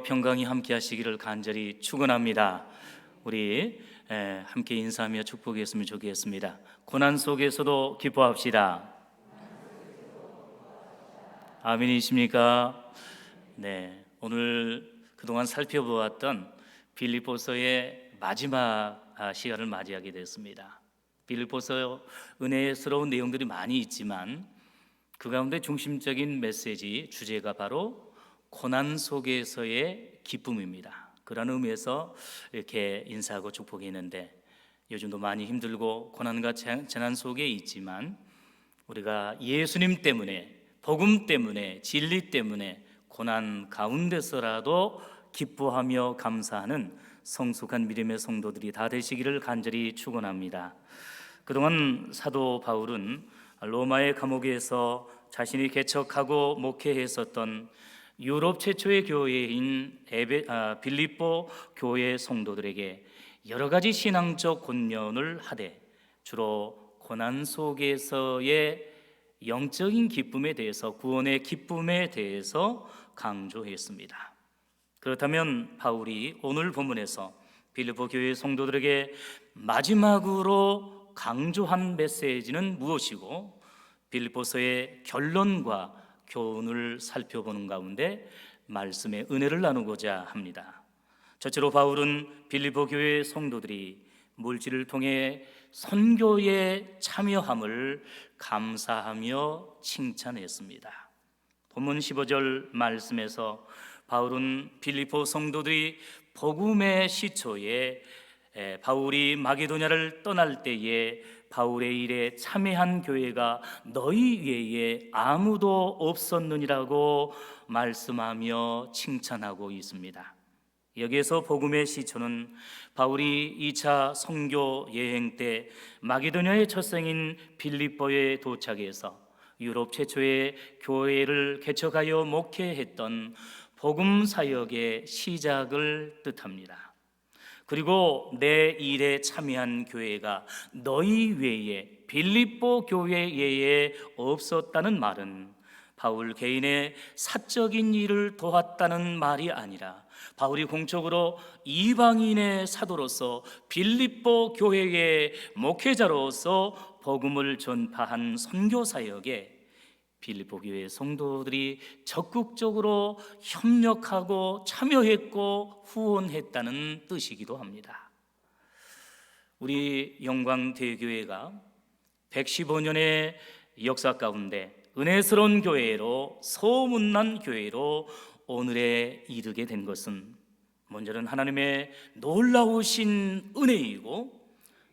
평강이 함께 하시기를 간절히 축원합니다. 우리 함께 인사하며 축복했으면 좋겠습니다. 고난 속에서도 기뻐합시다. 아멘이십니까? 네, 오늘 그동안 살펴보았던 빌립보서의 마지막 시간을 맞이하게 됐습니다. 빌립보서 은혜스러운 내용들이 많이 있지만 그 가운데 중심적인 메시지 주제가 바로 고난 속에서의 기쁨입니다. 그런 의미에서 이렇게 인사하고 축복했는데, 요즘도 많이 힘들고 고난과 재난 속에 있지만 우리가 예수님 때문에, 복음 때문에, 진리 때문에 고난 가운데서라도 기뻐하며 감사하는 성숙한 믿음의 성도들이 다 되시기를 간절히 축원합니다. 그동안 사도 바울은 로마의 감옥에서 자신이 개척하고 목회했었던 유럽 최초의 교회인 빌립보 교회 성도들에게 여러 가지 신앙적 권면을 하되 주로 고난 속에서의 영적인 기쁨에 대해서, 구원의 기쁨에 대해서 강조했습니다. 그렇다면 바울이 오늘 본문에서 빌립보 교회 성도들에게 마지막으로 강조한 메시지는 무엇이고, 빌립보서의 결론과 교훈을 살펴보는 가운데 말씀의 은혜를 나누고자 합니다. 첫째로 바울은 빌립보 교회 성도들이 물질을 통해 선교에 참여함을 감사하며 칭찬했습니다. 본문 15절 말씀에서 바울은 빌립보 성도들이 복음의 시초에 바울이 마게도냐를 떠날 때에 바울의 일에 참여한 교회가 너희 외에 아무도 없었느니라고 말씀하며 칭찬하고 있습니다. 여기에서 복음의 시초는 바울이 2차 선교 여행 때 마게도냐의 첫생인 빌립보에 도착해서 유럽 최초의 교회를 개척하여 목회했던 복음 사역의 시작을 뜻합니다. 그리고 내 일에 참여한 교회가 너희 외에, 빌립보 교회 외에 없었다는 말은 바울 개인의 사적인 일을 도왔다는 말이 아니라 바울이 공적으로 이방인의 사도로서 빌립보 교회의 목회자로서 복음을 전파한 선교 사역에 빌립보 교회 성도들이 적극적으로 협력하고 참여했고 후원했다는 뜻이기도 합니다. 우리 영광대교회가 115년의 역사 가운데 은혜스러운 교회로, 소문난 교회로 오늘에 이르게 된 것은 먼저는 하나님의 놀라우신 은혜이고,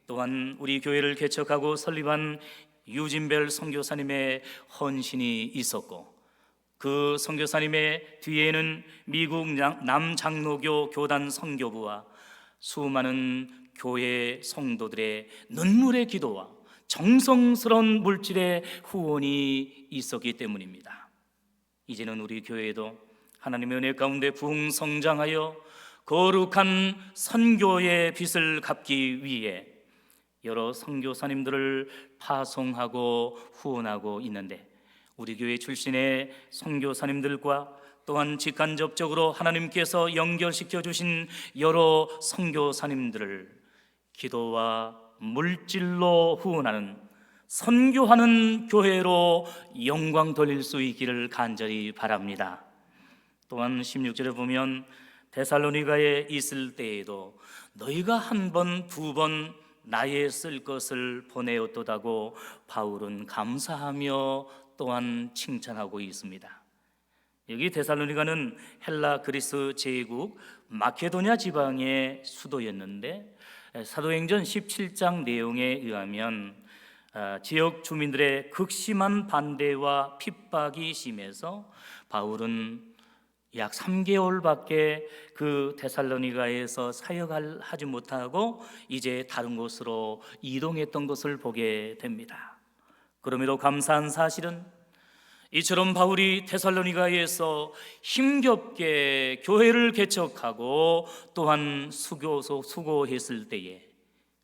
또한 우리 교회를 개척하고 설립한 유진벨 선교사님의 헌신이 있었고, 그 선교사님의 뒤에는 미국 남장로교 교단 선교부와 수많은 교회 성도들의 눈물의 기도와 정성스러운 물질의 후원이 있었기 때문입니다. 이제는 우리 교회도 하나님의 은혜 가운데 부흥성장하여 거룩한 선교의 빚을 갚기 위해 여러 선교사님들을 파송하고 후원하고 있는데, 우리 교회 출신의 선교사님들과 또한 직간접적으로 하나님께서 연결시켜 주신 여러 선교사님들을 기도와 물질로 후원하는, 선교하는 교회로 영광 돌릴 수 있기를 간절히 바랍니다. 또한 16절에 보면 데살로니가에 있을 때에도 너희가 한 번, 두 번 나의 쓸 것을 보내었도다고 바울은 감사하며 또한 칭찬하고 있습니다. 여기 데살로니가는 헬라 그리스 제국 마케도냐 지방의 수도였는데, 사도행전 17장 내용에 의하면 지역 주민들의 극심한 반대와 핍박이 심해서 바울은 약 3개월밖에 그 데살로니가에서 사역을 하지 못하고 이제 다른 곳으로 이동했던 것을 보게 됩니다. 그럼에도 감사한 사실은 이처럼 바울이 데살로니가에서 힘겹게 교회를 개척하고 또한 수고했을 때에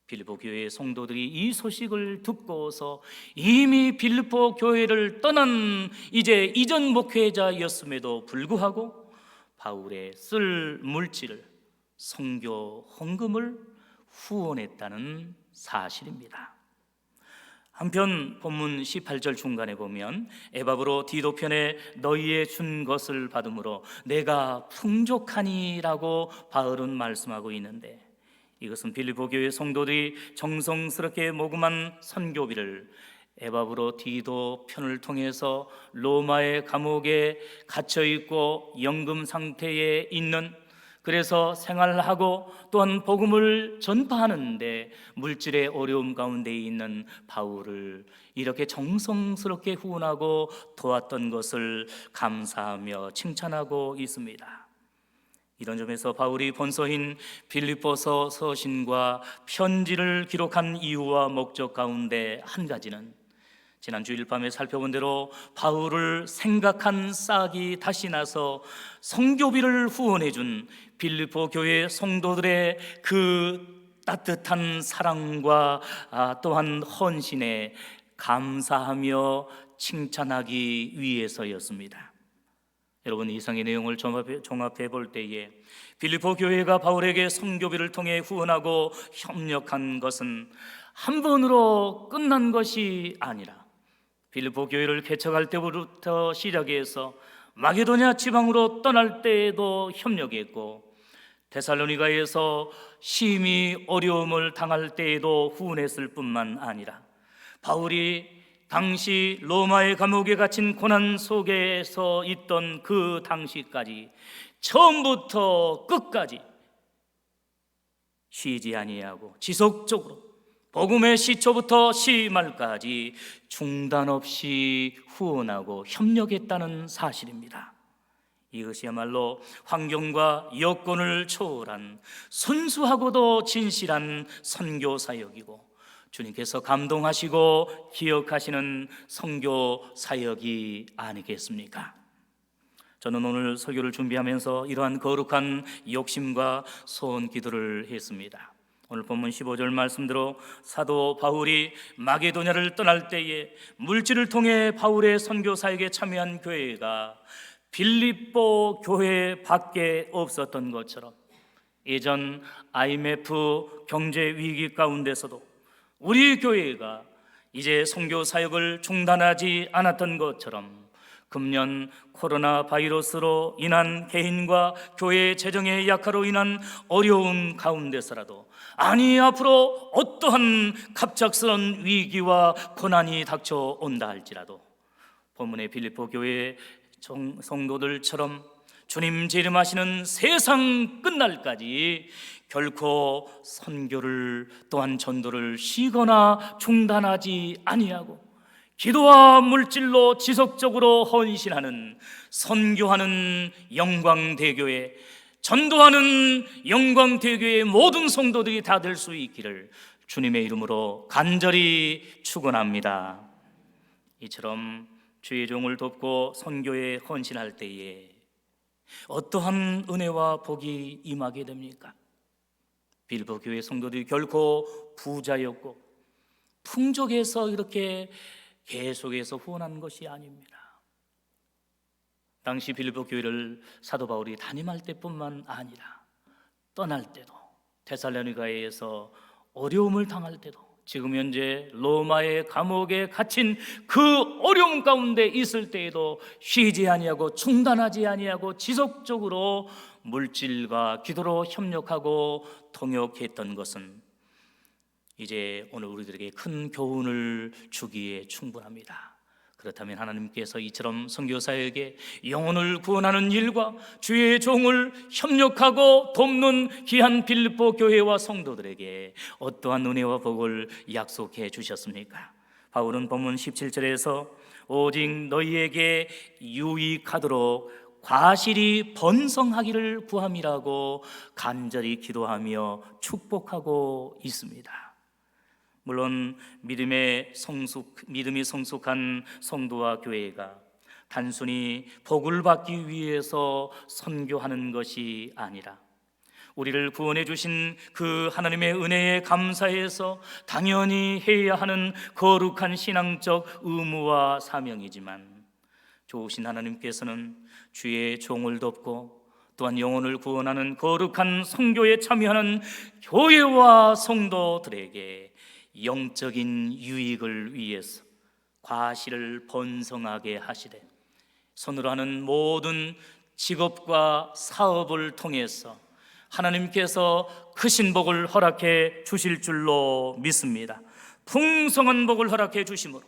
빌립보 교회의 성도들이 이 소식을 듣고서 이미 빌립보 교회를 떠난 이제 이전 목회자였음에도 불구하고 바울의 쓸 물질을, 선교 헌금을 후원했다는 사실입니다. 한편 본문 18절 중간에 보면 에바브로 디도편에 너희에 준 것을 받음으로 내가 풍족하니라고 바울은 말씀하고 있는데, 이것은 빌립보 교회 성도들이 정성스럽게 모금한 선교비를 에바브로 디도편을 통해서 로마의 감옥에 갇혀 있고 연금 상태에 있는, 그래서 생활하고 또한 복음을 전파하는데 물질의 어려움 가운데 있는 바울을 이렇게 정성스럽게 후원하고 도왔던 것을 감사하며 칭찬하고 있습니다. 이런 점에서 바울이 본서인 빌립보서 서신과 편지를 기록한 이유와 목적 가운데 한 가지는 지난 주일 밤에 살펴본 대로 바울을 생각한 싹이 다시 나서 선교비를 후원해 준 빌립보 교회 성도들의 그 따뜻한 사랑과 또한 헌신에 감사하며 칭찬하기 위해서였습니다. 여러분, 이상의 내용을 종합해 볼 때에 빌립보 교회가 바울에게 선교비를 통해 후원하고 협력한 것은 한 번으로 끝난 것이 아니라 빌립보 교회를 개척할 때부터 시작해서 마게도냐 지방으로 떠날 때에도 협력했고, 데살로니가에서 심히 어려움을 당할 때에도 후원했을 뿐만 아니라 바울이 당시 로마의 감옥에 갇힌 고난 속에서 있던 그 당시까지 처음부터 끝까지 쉬지 아니하고 지속적으로 복음의 시초부터 시말까지 중단 없이 후원하고 협력했다는 사실입니다. 이것이야말로 환경과 여건을 초월한 순수하고도 진실한 선교 사역이고, 주님께서 감동하시고 기억하시는 선교 사역이 아니겠습니까? 저는 오늘 설교를 준비하면서 이러한 거룩한 욕심과 소원 기도를 했습니다. 오늘 본문 15절 말씀대로 사도 바울이 마게도냐를 떠날 때에 물질을 통해 바울의 선교 사역에 참여한 교회가 빌립보 교회밖에 없었던 것처럼, 예전 IMF 경제 위기 가운데서도 우리 교회가 이제 선교 사역을 중단하지 않았던 것처럼, 금년 코로나 바이러스로 인한 개인과 교회의 재정의 약화로 인한 어려운 가운데서라도, 아니 앞으로 어떠한 갑작스런 위기와 고난이 닥쳐온다 할지라도 본문의 빌립보 교회의 성도들처럼 주님 재림하시는 세상 끝날까지 결코 선교를 또한 전도를 쉬거나 중단하지 아니하고 기도와 물질로 지속적으로 헌신하는, 선교하는 영광대교회, 전도하는 영광대교회의 모든 성도들이 다 될 수 있기를 주님의 이름으로 간절히 축원합니다. 이처럼 주의 종을 돕고 선교에 헌신할 때에 어떠한 은혜와 복이 임하게 됩니까? 빌립보 교회 성도들이 결코 부자였고 풍족해서 이렇게 계속해서 후원한 것이 아닙니다. 당시 빌립보 교회를 사도 바울이 담임할 때뿐만 아니라 떠날 때도, 데살로니가에서 어려움을 당할 때도, 지금 현재 로마의 감옥에 갇힌 그 어려움 가운데 있을 때에도 쉬지 아니하고 중단하지 아니하고 지속적으로 물질과 기도로 협력하고 동역했던 것은 이제 오늘 우리들에게 큰 교훈을 주기에 충분합니다. 그렇다면 하나님께서 이처럼 선교사에게 영혼을 구원하는 일과 주의 종을 협력하고 돕는 귀한 빌립보 교회와 성도들에게 어떠한 은혜와 복을 약속해 주셨습니까? 바울은 본문 17절에서 오직 너희에게 유익하도록 과실이 번성하기를 구함이라고 간절히 기도하며 축복하고 있습니다. 물론 믿음이 성숙한 성도와 교회가 단순히 복을 받기 위해서 선교하는 것이 아니라 우리를 구원해 주신 그 하나님의 은혜에 감사해서 당연히 해야 하는 거룩한 신앙적 의무와 사명이지만, 좋으신 하나님께서는 주의 종을 돕고 또한 영혼을 구원하는 거룩한 선교에 참여하는 교회와 성도들에게 영적인 유익을 위해서 과실을 번성하게 하시되 손으로 하는 모든 직업과 사업을 통해서 하나님께서 크신 복을 허락해 주실 줄로 믿습니다. 풍성한 복을 허락해 주심으로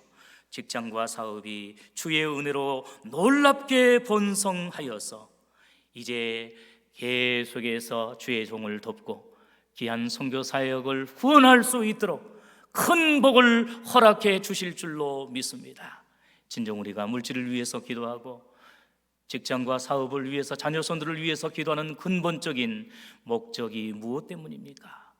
직장과 사업이 주의 은혜로 놀랍게 번성하여서 이제 계속해서 주의 종을 돕고 귀한 선교 사역을 후원할 수 있도록 큰 복을 허락해 주실 줄로 믿습니다. 진정 우리가 물질을 위해서 기도하고 직장과 사업을 위해서 자녀손들을 위해서 기도하는 근본적인 목적이 무엇 때문입니까?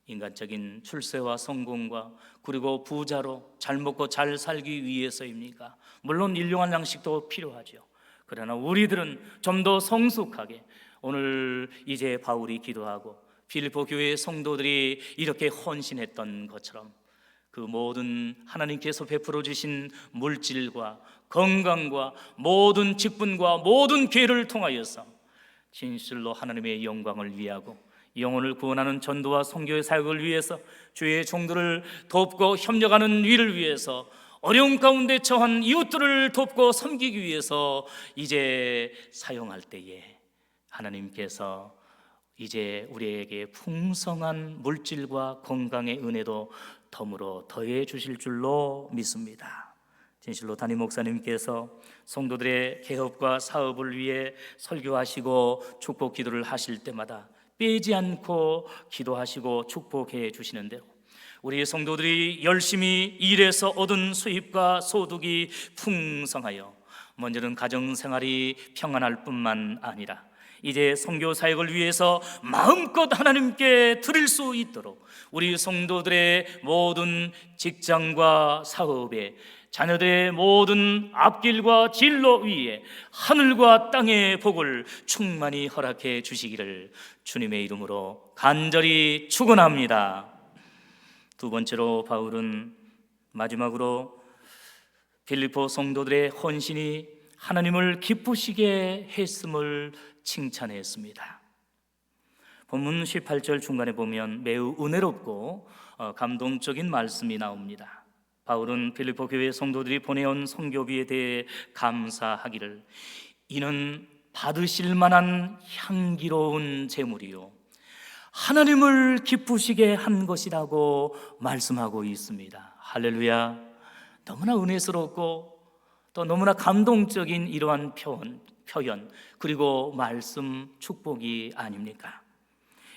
인간적인 출세와 성공과 그리고 부자로 잘 먹고 잘 살기 위해서입니까? 물론 일용할 양식도 필요하죠. 그러나 우리들은 좀 더 성숙하게 오늘 이제 바울이 기도하고 필리포 교회의 성도들이 이렇게 헌신했던 것처럼 그 모든 하나님께서 베풀어 주신 물질과 건강과 모든 직분과 모든 기회를 통하여서 진실로 하나님의 영광을 위하고 영혼을 구원하는 전도와 선교의 사역을 위해서 주의 종들을 돕고 협력하는 일을 위해서 어려운 가운데 처한 이웃들을 돕고 섬기기 위해서 이제 사용할 때에 하나님께서 이제 우리에게 풍성한 물질과 건강의 은혜도 덤으로 더해 주실 줄로 믿습니다. 진실로 담임 목사님께서 성도들의 개업과 사업을 위해 설교하시고 축복 기도를 하실 때마다 빼지 않고 기도하시고 축복해 주시는 대로 우리 성도들이 열심히 일해서 얻은 수입과 소득이 풍성하여 먼저는 가정생활이 평안할 뿐만 아니라 이제 선교 사역을 위해서 마음껏 하나님께 드릴 수 있도록 우리 성도들의 모든 직장과 사업에 자녀들의 모든 앞길과 진로 위에 하늘과 땅의 복을 충만히 허락해 주시기를 주님의 이름으로 간절히 축원합니다. 두 번째로 바울은 마지막으로 빌립보 성도들의 헌신이 하나님을 기쁘시게 했음을 칭찬했습니다. 본문 18절 중간에 보면 매우 은혜롭고 감동적인 말씀이 나옵니다. 바울은 빌립보 교회 성도들이 보내온 선교비에 대해 감사하기를 이는 받으실 만한 향기로운 제물이요 하나님을 기쁘시게 한 것이라고 말씀하고 있습니다. 할렐루야. 너무나 은혜스럽고 또 너무나 감동적인 이러한 표현 그리고 말씀 축복이 아닙니까?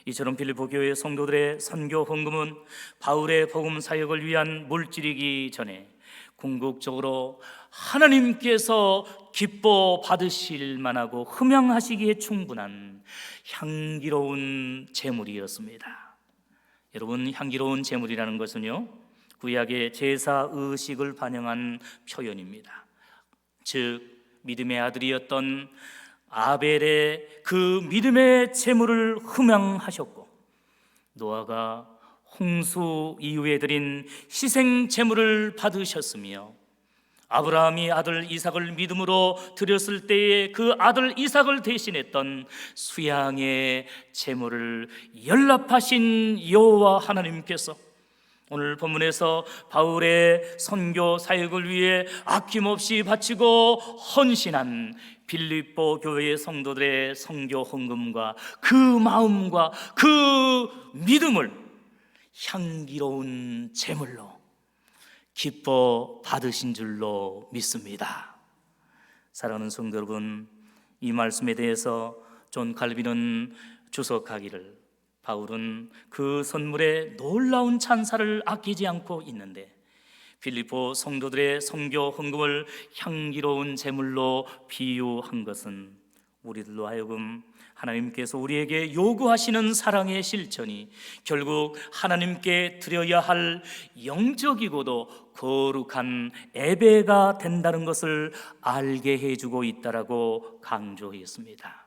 이처럼 빌립보 교회 성도들의 선교 헌금은 바울의 복음 사역을 위한 물질이기 전에 궁극적으로 하나님께서 기뻐 받으실 만하고 흠양하시기에 충분한 향기로운 제물이었습니다. 여러분, 향기로운 제물이라는 것은요 구약의 제사 의식을 반영한 표현입니다. 즉 믿음의 아들이었던 아벨의 그 믿음의 제물을 흠양하셨고 노아가 홍수 이후에 드린 희생 제물을 받으셨으며 아브라함이 아들 이삭을 믿음으로 드렸을 때에 그 아들 이삭을 대신했던 수양의 제물을 연락하신 여호와 하나님께서 오늘 본문에서 바울의 선교 사역을 위해 아낌없이 바치고 헌신한 빌립보 교회의 성도들의 선교 헌금과 그 마음과 그 믿음을 향기로운 제물로 기뻐 받으신 줄로 믿습니다. 사랑하는 성도 여러분, 이 말씀에 대해서 존 칼빈은 주석하기를 바울은 그 선물에 놀라운 찬사를 아끼지 않고 있는데 빌립보 성도들의 선교 헌금을 향기로운 제물로 비유한 것은 우리들로 하여금 하나님께서 우리에게 요구하시는 사랑의 실천이 결국 하나님께 드려야 할 영적이고도 거룩한 예배가 된다는 것을 알게 해주고 있다라고 강조했습니다.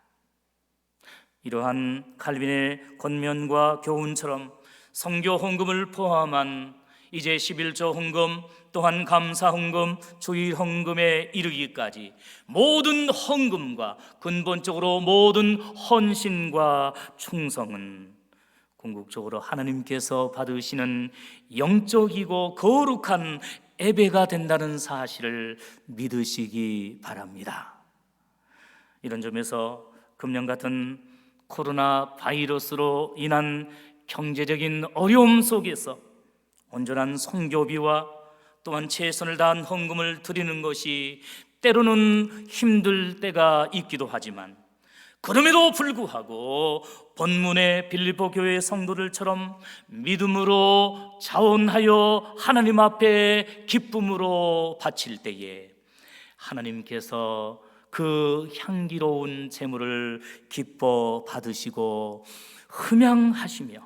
이러한 칼빈의 권면과 교훈처럼 선교 헌금을 포함한 이제 11조 헌금, 또한 감사 헌금, 주일 헌금에 이르기까지 모든 헌금과 근본적으로 모든 헌신과 충성은 궁극적으로 하나님께서 받으시는 영적이고 거룩한 예배가 된다는 사실을 믿으시기 바랍니다. 이런 점에서 금년 같은 코로나 바이러스로 인한 경제적인 어려움 속에서 온전한 선교비와 또한 최선을 다한 헌금을 드리는 것이 때로는 힘들 때가 있기도 하지만, 그럼에도 불구하고 본문의 빌립보 교회 성도들처럼 믿음으로 자원하여 하나님 앞에 기쁨으로 바칠 때에 하나님께서 그 향기로운 제물을 기뻐 받으시고 흠양하시며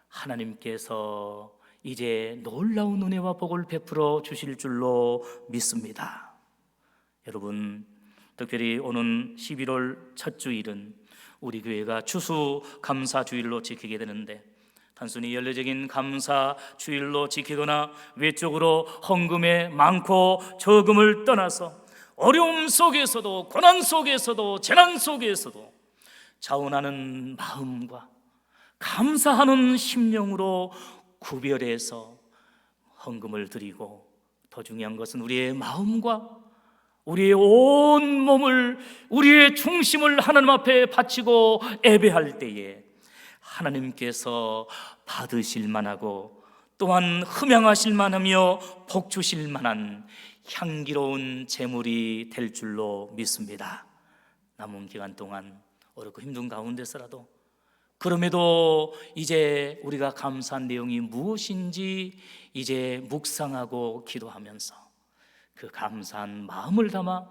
하나님께서 이제 놀라운 은혜와 복을 베풀어 주실 줄로 믿습니다. 여러분, 특별히 오는 11월 첫 주일은 우리 교회가 추수감사주일로 지키게 되는데, 단순히 연례적인 감사주일로 지키거나 외적으로 헌금에 많고 적음을 떠나서 어려움 속에서도 고난 속에서도 재난 속에서도 자원하는 마음과 감사하는 심령으로 구별해서 헌금을 드리고, 더 중요한 것은 우리의 마음과 우리의 온 몸을, 우리의 중심을 하나님 앞에 바치고 예배할 때에 하나님께서 받으실 만하고 또한 흠양하실 만하며 복 주실 만한 향기로운 제물이 될 줄로 믿습니다. 남은 기간 동안 어렵고 힘든 가운데서라도, 그럼에도 이제 우리가 감사한 내용이 무엇인지 이제 묵상하고 기도하면서 그 감사한 마음을 담아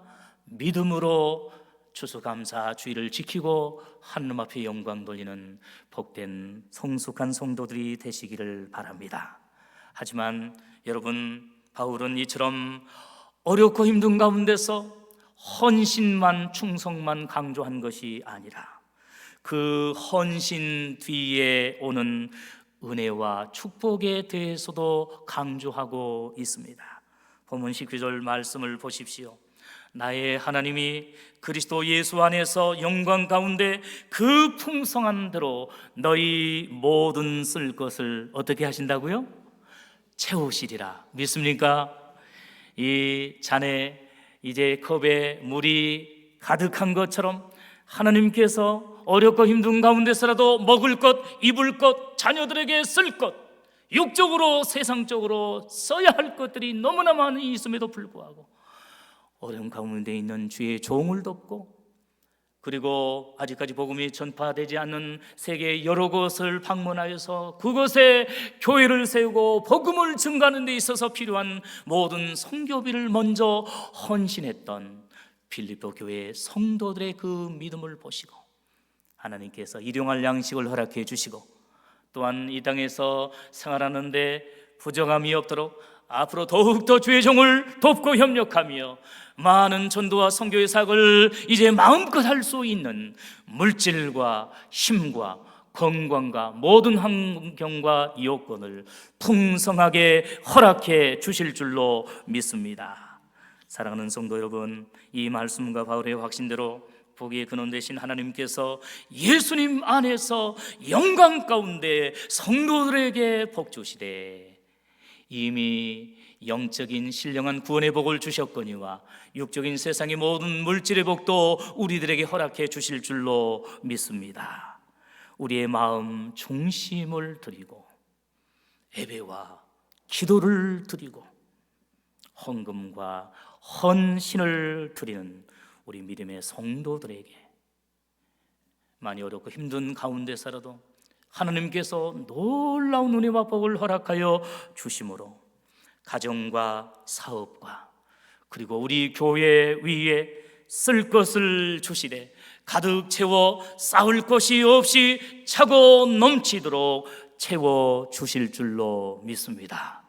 믿음으로 추수감사 주일을 지키고 하나님 앞에 영광 돌리는 복된 성숙한 성도들이 되시기를 바랍니다. 하지만 여러분, 바울은 이처럼 어렵고 힘든 가운데서 헌신만, 충성만 강조한 것이 아니라 그 헌신 뒤에 오는 은혜와 축복에 대해서도 강조하고 있습니다. 본문 19절 말씀을 보십시오. 나의 하나님이 그리스도 예수 안에서 영광 가운데 그 풍성한 대로 너희 모든 쓸 것을 어떻게 하신다고요? 채우시리라. 믿습니까? 이 잔에 이제 컵에 물이 가득한 것처럼 하나님께서 어렵고 힘든 가운데서라도 먹을 것, 입을 것, 자녀들에게 쓸 것, 육적으로 세상적으로 써야 할 것들이 너무나 많이 있음에도 불구하고 어려운 가운데 있는 주의 종을 돕고, 그리고 아직까지 복음이 전파되지 않는 세계 여러 곳을 방문하여서 그곳에 교회를 세우고 복음을 증가하는 데 있어서 필요한 모든 선교비를 먼저 헌신했던 빌립보 교회 성도들의 그 믿음을 보시고 하나님께서 일용할 양식을 허락해 주시고, 또한 이 땅에서 생활하는데 부정함이 없도록 앞으로 더욱더 주의 종을 돕고 협력하며 많은 전도와 선교의 사역을 이제 마음껏 할 수 있는 물질과 힘과 건강과 모든 환경과 여건을 풍성하게 허락해 주실 줄로 믿습니다. 사랑하는 성도 여러분, 이 말씀과 바울의 확신대로 복의 근원 되신 하나님께서 예수님 안에서 영광 가운데 성도들에게 복 주시되 이미 영적인 신령한 구원의 복을 주셨거니와 육적인 세상의 모든 물질의 복도 우리들에게 허락해 주실 줄로 믿습니다. 우리의 마음 중심을 드리고 예배와 기도를 드리고 헌금과 헌신을 드리는 우리 믿음의 성도들에게 많이 어렵고 힘든 가운데서라도 하나님께서 놀라운 은혜와 복을 허락하여 주심으로 가정과 사업과 그리고 우리 교회 위에 쓸 것을 주시되 가득 채워 쌓을 것이 없이 차고 넘치도록 채워 주실 줄로 믿습니다.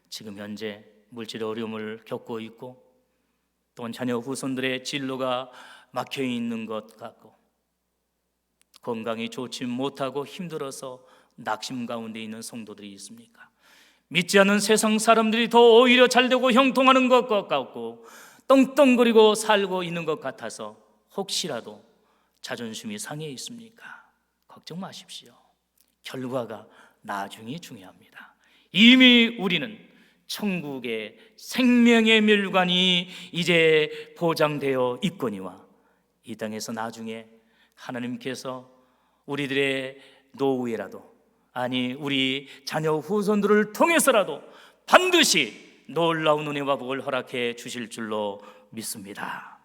지금 현재 물질의 어려움을 겪고 있고 또한 자녀 후손들의 진로가 막혀 있는 것 같고 건강이 좋지 못하고 힘들어서 낙심 가운데 있는 성도들이 있습니까? 믿지 않는 세상 사람들이 더 오히려 잘되고 형통하는 것 같고 떵떵거리고 살고 있는 것 같아서 혹시라도 자존심이 상해 있습니까? 걱정 마십시오. 결과가 나중에 중요합니다. 이미 우리는 천국의 생명의 멸관이 이제 보장되어 있거니와 이 땅에서 나중에 하나님께서 우리들의 노후에라도, 아니 우리 자녀 후손들을 통해서라도 반드시 놀라운 은혜와 복을 허락해 주실 줄로 믿습니다.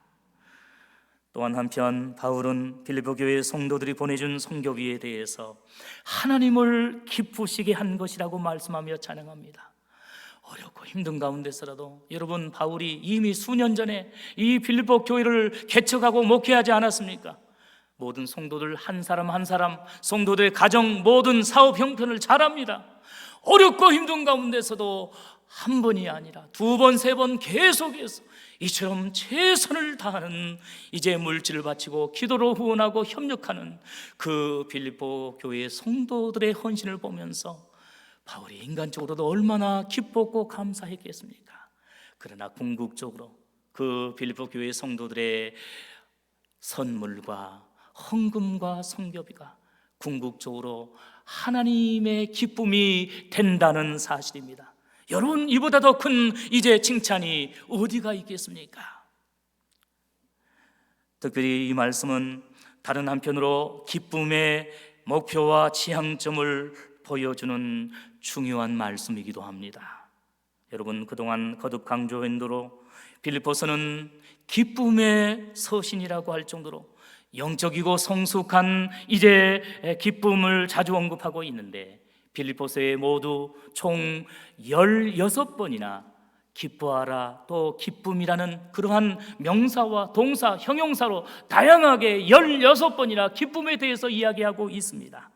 또한 한편 바울은 빌립보 교회 성도들이 보내준 성교비에 대해서 하나님을 기쁘시게 한 것이라고 말씀하며 찬양합니다. 어렵고 힘든 가운데서라도 여러분, 바울이 이미 수년 전에 이 빌립보 교회를 개척하고 목회하지 않았습니까? 모든 성도들 한 사람 한 사람, 성도들의 가정 모든 사업 형편을 잘 압니다. 어렵고 힘든 가운데서도 한 번이 아니라 두 번, 세 번 계속해서 이처럼 최선을 다하는, 이제 물질을 바치고 기도로 후원하고 협력하는 그 빌립보 교회의 성도들의 헌신을 보면서 바울이 인간적으로도 얼마나 기뻤고 감사했겠습니까? 그러나 궁극적으로 그 빌립보 교회 성도들의 선물과 헌금과 성교비가 궁극적으로 하나님의 기쁨이 된다는 사실입니다. 여러분, 이보다 더 큰 이제 칭찬이 어디가 있겠습니까? 특별히 이 말씀은 다른 한편으로 기쁨의 목표와 지향점을 보여주는 중요한 말씀이기도 합니다. 여러분, 그동안 거듭 강조한 대로 빌립보서는 기쁨의 서신이라고 할 정도로 영적이고 성숙한 이제 기쁨을 자주 언급하고 있는데, 빌립보서에 모두 총 16번이나 기뻐하라, 또 기쁨이라는 그러한 명사와 동사, 형용사로 다양하게 16번이나 기쁨에 대해서 이야기하고 있습니다.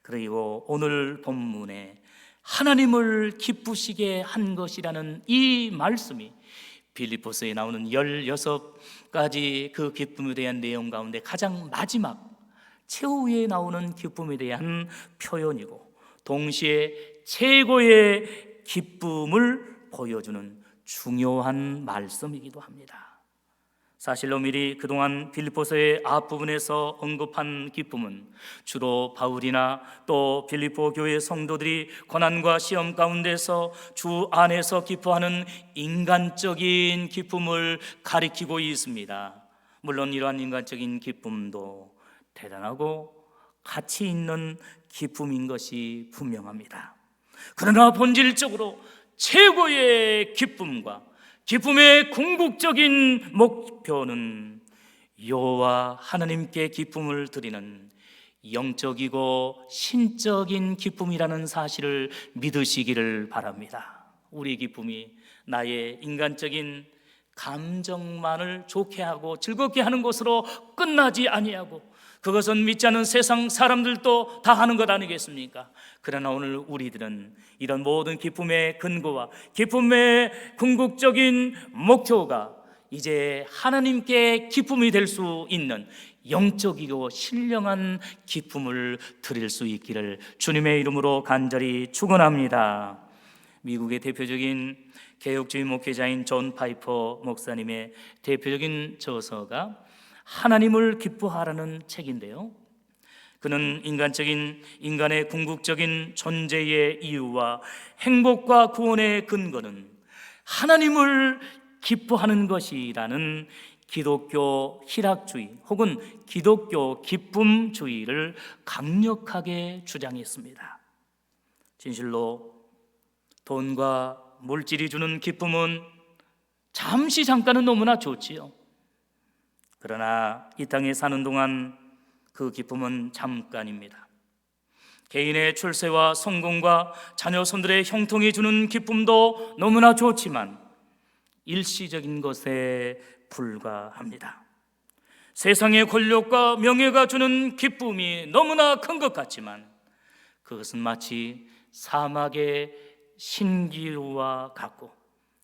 그리고 오늘 본문에 하나님을 기쁘시게 한 것이라는 이 말씀이 빌립보서에 나오는 16가지 그 기쁨에 대한 내용 가운데 가장 마지막 최후에 나오는 기쁨에 대한 표현이고, 동시에 최고의 기쁨을 보여주는 중요한 말씀이기도 합니다. 사실로 미리 그동안 빌립보서의 앞부분에서 언급한 기쁨은 주로 바울이나 또 빌립보 교회 성도들이 고난과 시험 가운데서 주 안에서 기뻐하는 인간적인 기쁨을 가리키고 있습니다. 물론 이러한 인간적인 기쁨도 대단하고 가치 있는 기쁨인 것이 분명합니다. 그러나 본질적으로 최고의 기쁨과 기쁨의 궁극적인 목표는 여호와 하나님께 기쁨을 드리는 영적이고 신적인 기쁨이라는 사실을 믿으시기를 바랍니다. 우리 기쁨이 나의 인간적인 감정만을 좋게 하고 즐겁게 하는 것으로 끝나지 아니하고, 그것은 믿지 않는 세상 사람들도 다 하는 것 아니겠습니까? 그러나 오늘 우리들은 이런 모든 기쁨의 근거와 기쁨의 궁극적인 목표가 이제 하나님께 기쁨이 될 수 있는 영적이고 신령한 기쁨을 드릴 수 있기를 주님의 이름으로 간절히 축원합니다. 미국의 대표적인 개혁주의 목회자인 존 파이퍼 목사님의 대표적인 저서가 하나님을 기뻐하라는 책인데요, 그는 인간의 궁극적인 존재의 이유와 행복과 구원의 근거는 하나님을 기뻐하는 것이라는 기독교 희락주의 혹은 기독교 기쁨주의를 강력하게 주장했습니다. 진실로 돈과 물질이 주는 기쁨은 잠시 잠깐은 너무나 좋지요. 그러나 이 땅에 사는 동안 그 기쁨은 잠깐입니다. 개인의 출세와 성공과 자녀손들의 형통이 주는 기쁨도 너무나 좋지만 일시적인 것에 불과합니다. 세상의 권력과 명예가 주는 기쁨이 너무나 큰 것 같지만 그것은 마치 사막의 신기루와 같고,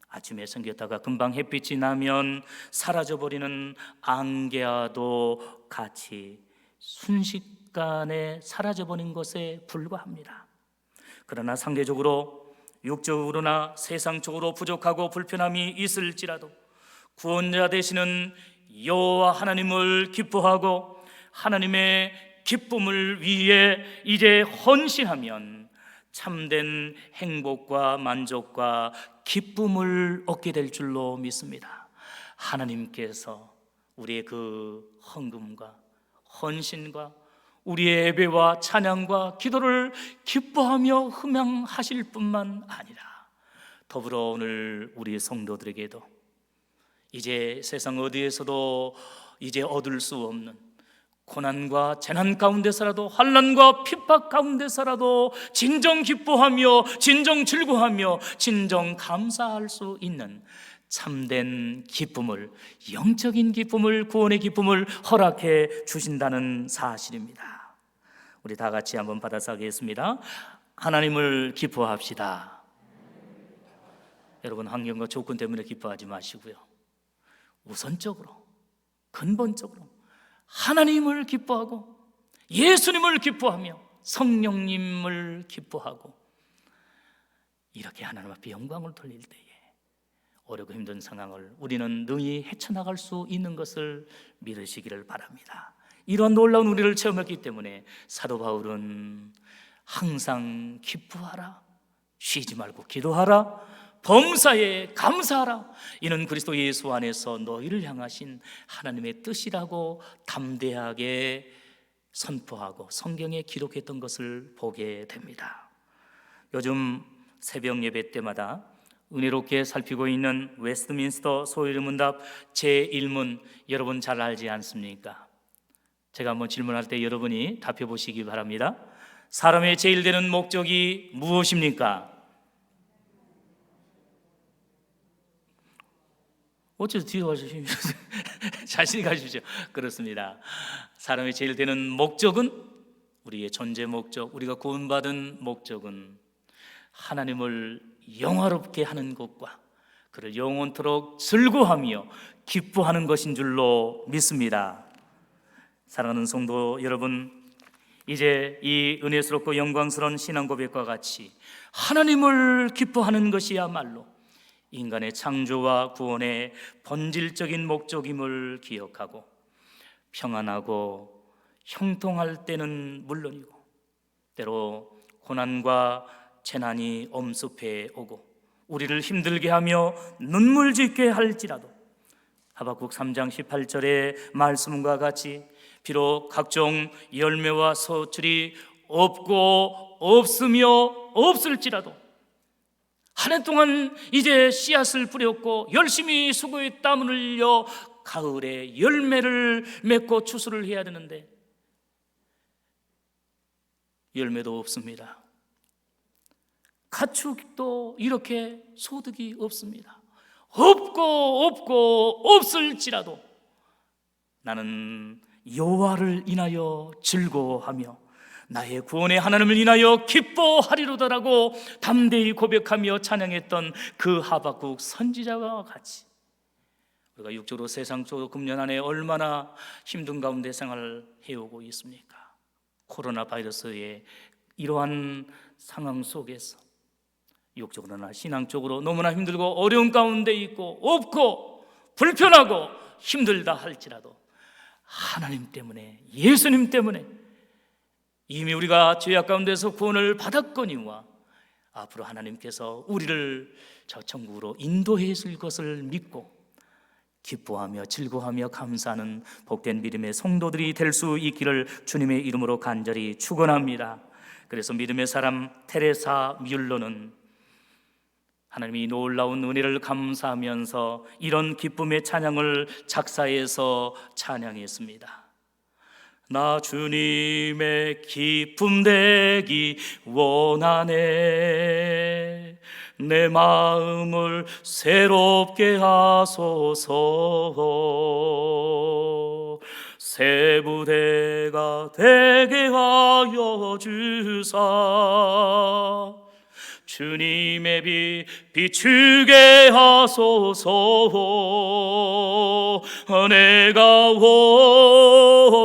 아침에 생겼다가 금방 햇빛이 나면 사라져버리는 안개와도 같이 순식간에 사라져버린 것에 불과합니다. 그러나 상대적으로 육적으로나 세상적으로 부족하고 불편함이 있을지라도 구원자 되시는 여호와 하나님을 기뻐하고 하나님의 기쁨을 위해 이제 헌신하면 참된 행복과 만족과 기쁨을 얻게 될 줄로 믿습니다. 하나님께서 우리의 그 헌금과 헌신과 우리의 예배와 찬양과 기도를 기뻐하며 흠양하실 뿐만 아니라 더불어 오늘 우리 성도들에게도 이제 세상 어디에서도 이제 얻을 수 없는 고난과 재난 가운데서라도 환난과 핍박 가운데서라도 진정 기뻐하며 진정 즐거워하며 진정 감사할 수 있는 참된 기쁨을, 영적인 기쁨을, 구원의 기쁨을 허락해 주신다는 사실입니다. 우리 다 같이 한번 받아서 하겠습니다. 하나님을 기뻐합시다. 여러분, 환경과 조건 때문에 기뻐하지 마시고요, 우선적으로 근본적으로 하나님을 기뻐하고 예수님을 기뻐하며 성령님을 기뻐하고 이렇게 하나님 앞에 영광을 돌릴 때에 어렵고 힘든 상황을 우리는 능히 헤쳐나갈 수 있는 것을 믿으시기를 바랍니다. 이러한 놀라운 우리를 체험했기 때문에 사도 바울은 항상 기뻐하라, 쉬지 말고 기도하라, 범사에 감사하라, 이는 그리스도 예수 안에서 너희를 향하신 하나님의 뜻이라고 담대하게 선포하고 성경에 기록했던 것을 보게 됩니다. 요즘 새벽 예배 때마다 은혜롭게 살피고 있는 웨스트민스터 소유문답 제1문 여러분 잘 알지 않습니까? 제가 한번 질문할 때 여러분이 답해 보시기 바랍니다. 사람의 제일 되는 목적이 무엇입니까? 어째서 뒤에 가시죠? 자신이 가시죠. 그렇습니다. 사람의 제일 되는 목적은, 우리의 존재 목적, 우리가 구원받은 목적은 하나님을 영화롭게 하는 것과 그를 영원토록 즐거워하며 기뻐하는 것인 줄로 믿습니다. 사랑하는 성도 여러분, 이제 이 은혜스럽고 영광스러운 신앙 고백과 같이 하나님을 기뻐하는 것이야말로 인간의 창조와 구원의 본질적인 목적임을 기억하고 평안하고 형통할 때는 물론이고 때로 고난과 재난이 엄습해 오고 우리를 힘들게 하며 눈물 짓게 할지라도 하박국 3장 18절의 말씀과 같이 비록 각종 열매와 서출이 없고 없으며 없을지라도 한 해 동안 이제 씨앗을 뿌렸고 열심히 수고에 땀을 흘려 가을에 열매를 맺고 추수를 해야 되는데 열매도 없습니다. 가축도 이렇게 소득이 없습니다. 없고 없을지라도 나는 여호와를 인하여 즐거워하며 나의 구원의 하나님을 인하여 기뻐하리로다라고 담대히 고백하며 찬양했던 그 하박국 선지자와 같이 우리가 육적으로 세상적으로 금년 안에 얼마나 힘든 가운데 생활을 해오고 있습니까? 코로나 바이러스의 이러한 상황 속에서 육적으로나 신앙적으로 너무나 힘들고 어려운 가운데 있고 없고 불편하고 힘들다 할지라도 하나님 때문에, 예수님 때문에 이미 우리가 죄악 가운데서 구원을 받았거니와 앞으로 하나님께서 우리를 저 천국으로 인도해 줄 것을 믿고 기뻐하며 즐거워하며 감사하는 복된 믿음의 성도들이 될 수 있기를 주님의 이름으로 간절히 축원합니다. 그래서 믿음의 사람 테레사 뮬러는 하나님이 놀라운 은혜를 감사하면서 이런 기쁨의 찬양을 작사해서 찬양했습니다. 나 주님의 기쁨 되기 원하네. 내 마음을 새롭게 하소서. 새 부대가 되게 하여 주사. 주님의 빛 비추게 하소서. 내가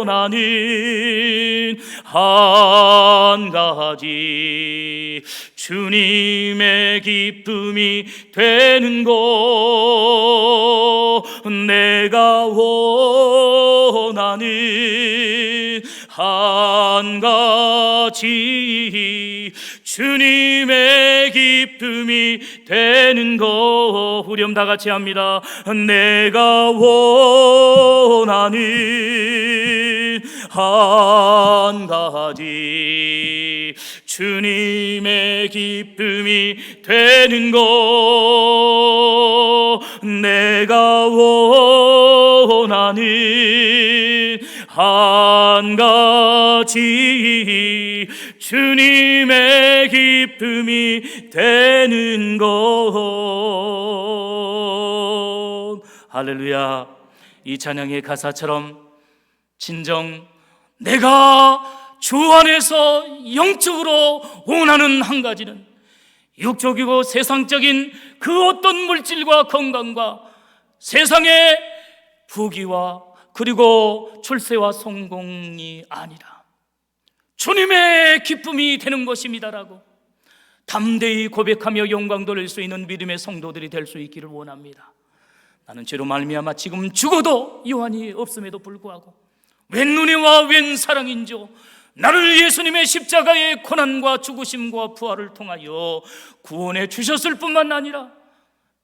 원하는 한 가지, 주님의 기쁨이 되는 것. 내가 원하는 한 가지, 주님의 기쁨이 되는 것. 우리 다 같이 합니다. 내가 원하는 한 가지, 주님의 기쁨이 되는 것. 내가 원하는 한 가지, 주님의 기쁨이 되는 것. 할렐루야. 이 찬양의 가사처럼 진정 내가 주 안에서 영적으로 원하는 한 가지는 육적이고 세상적인 그 어떤 물질과 건강과 세상의 부귀와 그리고 출세와 성공이 아니라 주님의 기쁨이 되는 것입니다라고 담대히 고백하며 영광 돌릴 수 있는 믿음의 성도들이 될 수 있기를 원합니다. 나는 죄로 말미암아 지금 죽어도 유한이 없음에도 불구하고 웬 은혜와 웬 사랑인지요, 나를 예수님의 십자가의 고난과 죽으심과 부활을 통하여 구원해 주셨을 뿐만 아니라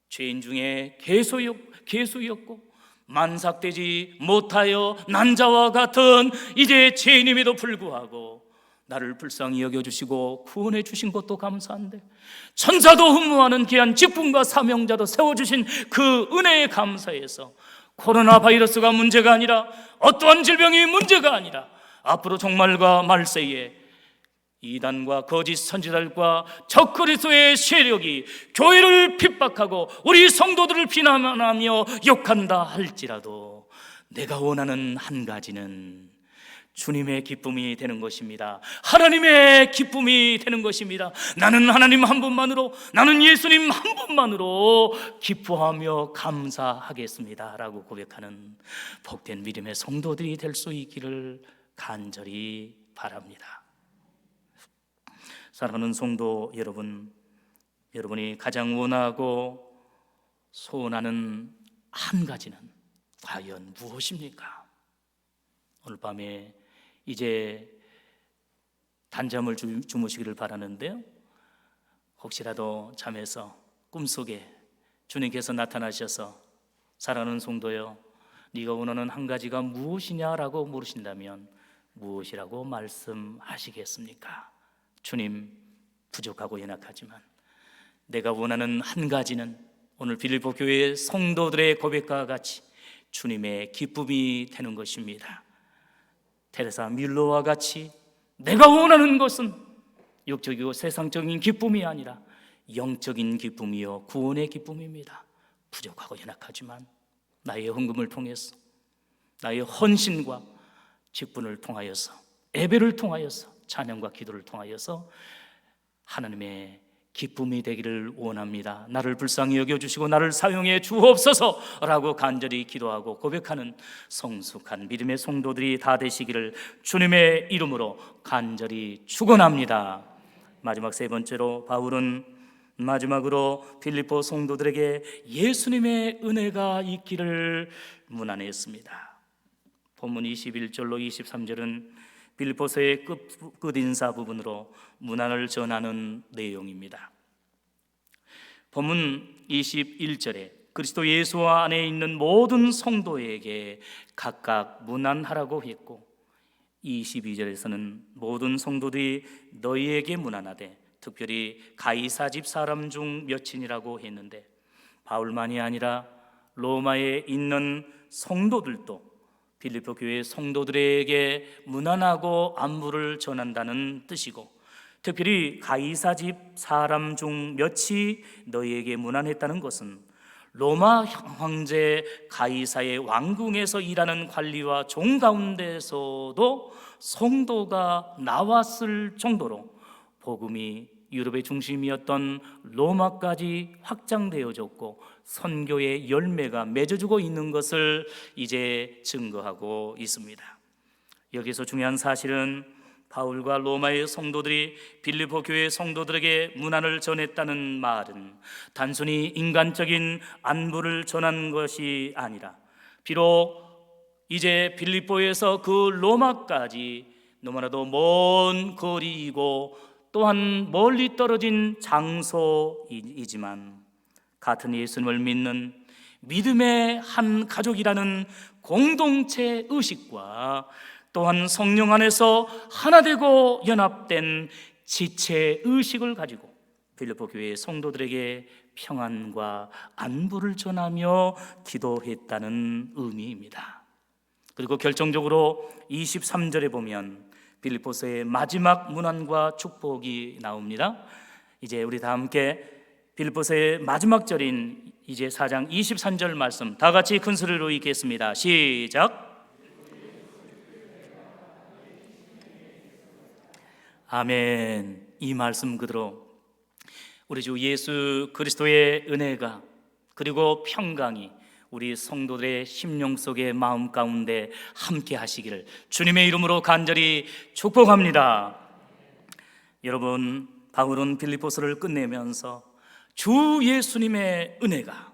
죄인 중에 개수였고 만삭되지 못하여 난자와 같은 이제 죄인임에도 불구하고 나를 불쌍히 여겨주시고 구원해 주신 것도 감사한데, 천사도 흠모하는 귀한 직분과 사명자도 세워주신 그 은혜에 감사해서 코로나 바이러스가 문제가 아니라, 어떠한 질병이 문제가 아니라, 앞으로 종말과 말세에 이단과 거짓 선지자들과 적그리스도의 세력이 교회를 핍박하고 우리 성도들을 비난하며 욕한다 할지라도 내가 원하는 한 가지는 주님의 기쁨이 되는 것입니다. 하나님의 기쁨이 되는 것입니다. 나는 하나님 한 분만으로, 나는 예수님 한 분만으로 기뻐하며 감사하겠습니다 라고 고백하는 복된 믿음의 성도들이 될 수 있기를 간절히 바랍니다. 사랑하는 성도 여러분, 여러분이 가장 원하고 소원하는 한 가지는 과연 무엇입니까? 오늘 밤에 이제 단잠을 주무시기를 바라는데요, 혹시라도 잠에서 꿈속에 주님께서 나타나셔서 사랑하는 성도여, 네가 원하는 한 가지가 무엇이냐라고 물으신다면 무엇이라고 말씀하시겠습니까? 주님, 부족하고 연약하지만 내가 원하는 한 가지는 오늘 빌립보 교회 성도들의 고백과 같이 주님의 기쁨이 되는 것입니다. 테레사 밀로와 같이 내가 원하는 것은 육적이고 세상적인 기쁨이 아니라 영적인 기쁨이요 구원의 기쁨입니다. 부족하고 연약하지만 나의 헌금을 통해서, 나의 헌신과 직분을 통하여서, 예배를 통하여서, 찬양과 기도를 통하여서 하나님의 기쁨이 되기를 원합니다. 나를 불쌍히 여겨주시고 나를 사용해 주옵소서라고 간절히 기도하고 고백하는 성숙한 믿음의 성도들이 다 되시기를 주님의 이름으로 간절히 축원합니다. 마지막 세 번째로 바울은 마지막으로 필리포 성도들에게 예수님의 은혜가 있기를 문안했습니다. 본문 21절로 23절은 빌립보서의 끝인사 부분으로 문안을 전하는 내용입니다. 본문 21절에 그리스도 예수 안에 있는 모든 성도에게 각각 문안하라고 했고, 22절에서는 모든 성도들이 너희에게 문안하되 특별히 가이사 집 사람 중 몇인이라고 했는데, 바울만이 아니라 로마에 있는 성도들도 빌립보 교회 성도들에게 문안하고 안부를 전한다는 뜻이고, 특별히 가이사 집 사람 중 몇이 너희에게 문안했다는 것은 로마 황제 가이사의 왕궁에서 일하는 관리와 종 가운데서도 성도가 나왔을 정도로 복음이 유럽의 중심이었던 로마까지 확장되어졌고 선교의 열매가 맺어지고 있는 것을 이제 증거하고 있습니다. 여기서 중요한 사실은 바울과 로마의 성도들이 빌립보 교회 성도들에게 문안을 전했다는 말은 단순히 인간적인 안부를 전한 것이 아니라 비록 이제 빌립보에서 그 로마까지 너무나도 먼 거리이고 또한 멀리 떨어진 장소이지만 같은 예수님을 믿는 믿음의 한 가족이라는 공동체 의식과 또한 성령 안에서 하나 되고 연합된 지체 의식을 가지고 빌립보 교회의 성도들에게 평안과 안부를 전하며 기도했다는 의미입니다. 그리고 결정적으로 23절에 보면 빌립보서의 마지막 문안과 축복이 나옵니다. 이제 우리 다 함께 빌립보서의 마지막 절인 이제 4장 23절 말씀 다 같이 큰 소리로 읽겠습니다. 시작. 아멘. 이 말씀 그대로 우리 주 예수 그리스도의 은혜가 그리고 평강이 우리 성도들의 심령 속의 마음 가운데 함께 하시기를 주님의 이름으로 간절히 축복합니다. 여러분, 바울은 빌립보서를 끝내면서 주 예수님의 은혜가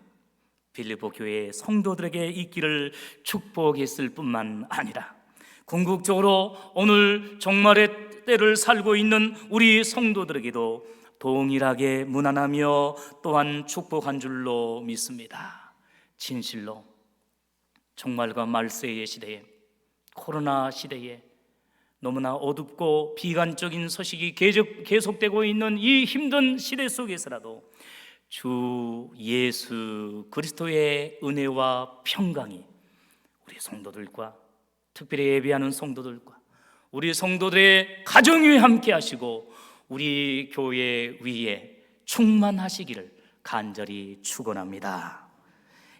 빌립보 교회 성도들에게 있기를 축복했을 뿐만 아니라 궁극적으로 오늘 종말의 때를 살고 있는 우리 성도들에게도 동일하게 문안하며 또한 축복한 줄로 믿습니다. 진실로 종말과 말세의 시대에, 코로나 시대에 너무나 어둡고 비관적인 소식이 계속되고 있는 이 힘든 시대 속에서라도 주 예수 그리스도의 은혜와 평강이 우리 성도들과 특별히 예배하는 성도들과 우리 성도들의 가정 위에 함께 하시고 우리 교회 위에 충만하시기를 간절히 축원합니다.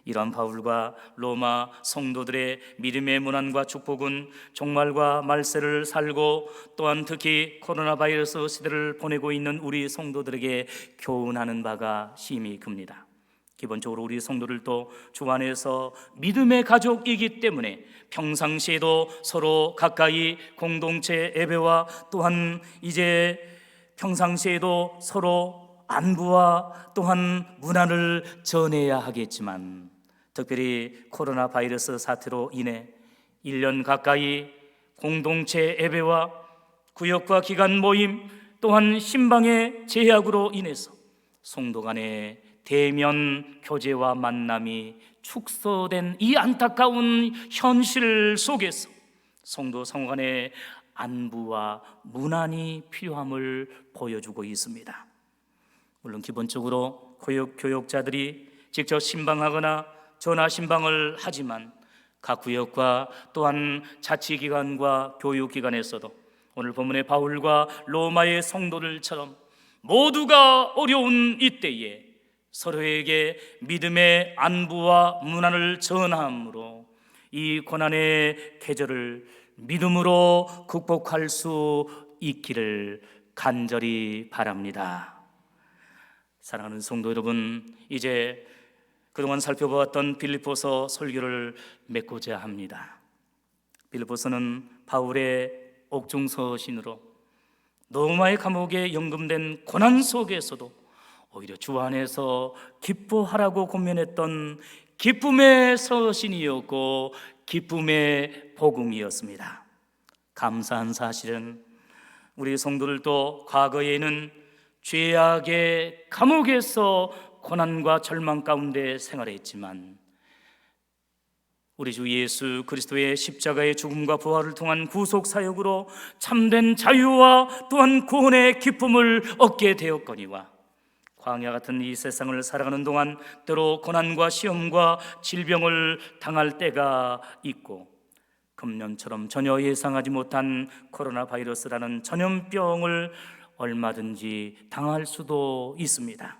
이러한 바울과 로마 성도들의 믿음의 문안과 축복은 종말과 말세를 살고 또한 특히 코로나 바이러스 시대를 보내고 있는 우리 성도들에게 교훈하는 바가 심히 큽니다. 기본적으로 우리 성도들도 주 안에서 믿음의 가족이기 때문에 평상시에도 서로 가까이 공동체 예배와 또한 이제 평상시에도 서로 안부와 또한 문안을 전해야 하겠지만 특별히 코로나 바이러스 사태로 인해 1년 가까이 공동체 예배와 구역과 기관 모임 또한 신방의 제약으로 인해서 성도 간의 대면 교제와 만남이 축소된 이 안타까운 현실 속에서 성도 상호 간의 안부와 문안이 필요함을 보여주고 있습니다. 물론 기본적으로 교역자들이 직접 신방하거나 전화 신방을 하지만 각 구역과 또한 자치기관과 교육기관에서도 오늘 본문의 바울과 로마의 성도들처럼 모두가 어려운 이때에 서로에게 믿음의 안부와 문안을 전함으로 이 고난의 계절을 믿음으로 극복할 수 있기를 간절히 바랍니다. 사랑하는 성도 여러분, 이제 그동안 살펴보았던 빌립보서 설교를 맺고자 합니다. 빌립보서는 바울의 옥중서신으로 로마의 감옥에 연금된 고난 속에서도 오히려 주 안에서 기뻐하라고 권면했던 기쁨의 서신이었고 기쁨의 복음이었습니다. 감사한 사실은 우리 성도들도 과거에는 죄악의 감옥에서 고난과 절망 가운데 생활했지만 우리 주 예수 그리스도의 십자가의 죽음과 부활을 통한 구속 사역으로 참된 자유와 또한 구원의 기쁨을 얻게 되었거니와 광야 같은 이 세상을 살아가는 동안 때로 고난과 시험과 질병을 당할 때가 있고 금년처럼 전혀 예상하지 못한 코로나 바이러스라는 전염병을 얼마든지 당할 수도 있습니다.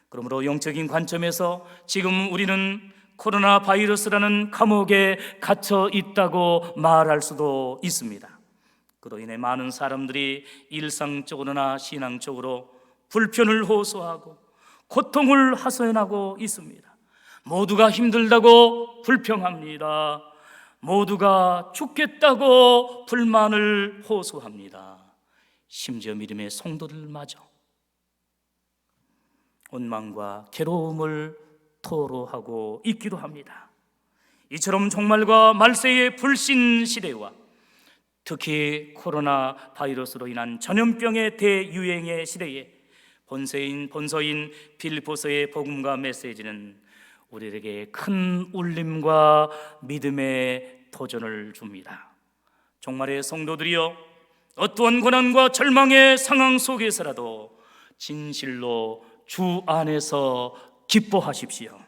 그러므로 영적인 관점에서 지금 우리는 코로나 바이러스라는 감옥에 갇혀 있다고 말할 수도 있습니다. 그로 인해 많은 사람들이 일상적으로나 신앙적으로 불편을 호소하고 고통을 하소연하고 있습니다. 모두가 힘들다고 불평합니다. 모두가 죽겠다고 불만을 호소합니다. 심지어 믿음의 성도들마저 원망과 괴로움을 토로하고 있기도 합니다. 이처럼 종말과 말세의 불신 시대와 특히 코로나 바이러스로 인한 전염병의 대유행의 시대에 본서인 빌립보서의 복음과 메시지는 우리에게 큰 울림과 믿음의 도전을 줍니다. 종말의 성도들이여, 어떠한 고난과 절망의 상황 속에서라도 진실로 주 안에서 기뻐하십시오.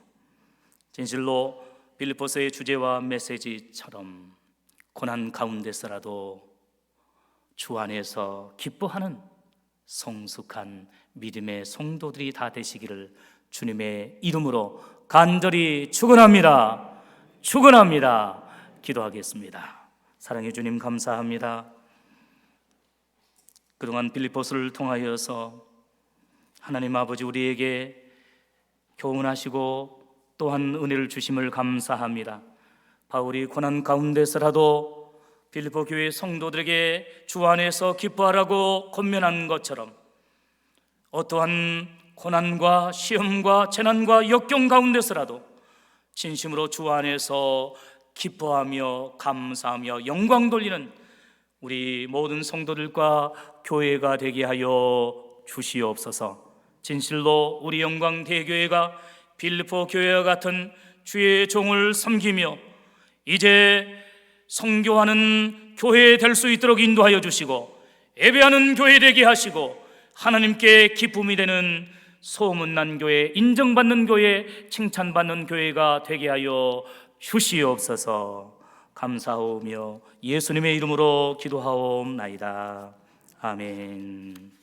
진실로 빌립보서의 주제와 메시지처럼 고난 가운데서라도 주 안에서 기뻐하는 성숙한 믿음의 성도들이 다 되시기를 주님의 이름으로 간절히 축원합니다. 기도하겠습니다. 사랑해 주님, 감사합니다. 그동안 빌립보서를 통하여서 하나님 아버지 우리에게 교훈하시고 또한 은혜를 주심을 감사합니다. 바울이 고난 가운데서라도 빌립보 교회 성도들에게 주 안에서 기뻐하라고 권면한 것처럼 어떠한 고난과 시험과 재난과 역경 가운데서라도 진심으로 주 안에서 기뻐하며 감사하며 영광 돌리는 우리 모든 성도들과 교회가 되게 하여 주시옵소서. 진실로 우리 영광 대교회가 빌립보 교회와 같은 주의 종을 섬기며 이제 선교하는 교회 될 수 있도록 인도하여 주시고, 예배하는 교회 되게 하시고, 하나님께 기쁨이 되는 소문난 교회, 인정받는 교회, 칭찬받는 교회가 되게 하여 주시옵소서. 감사하오며 예수님의 이름으로 기도하옵나이다. 아멘.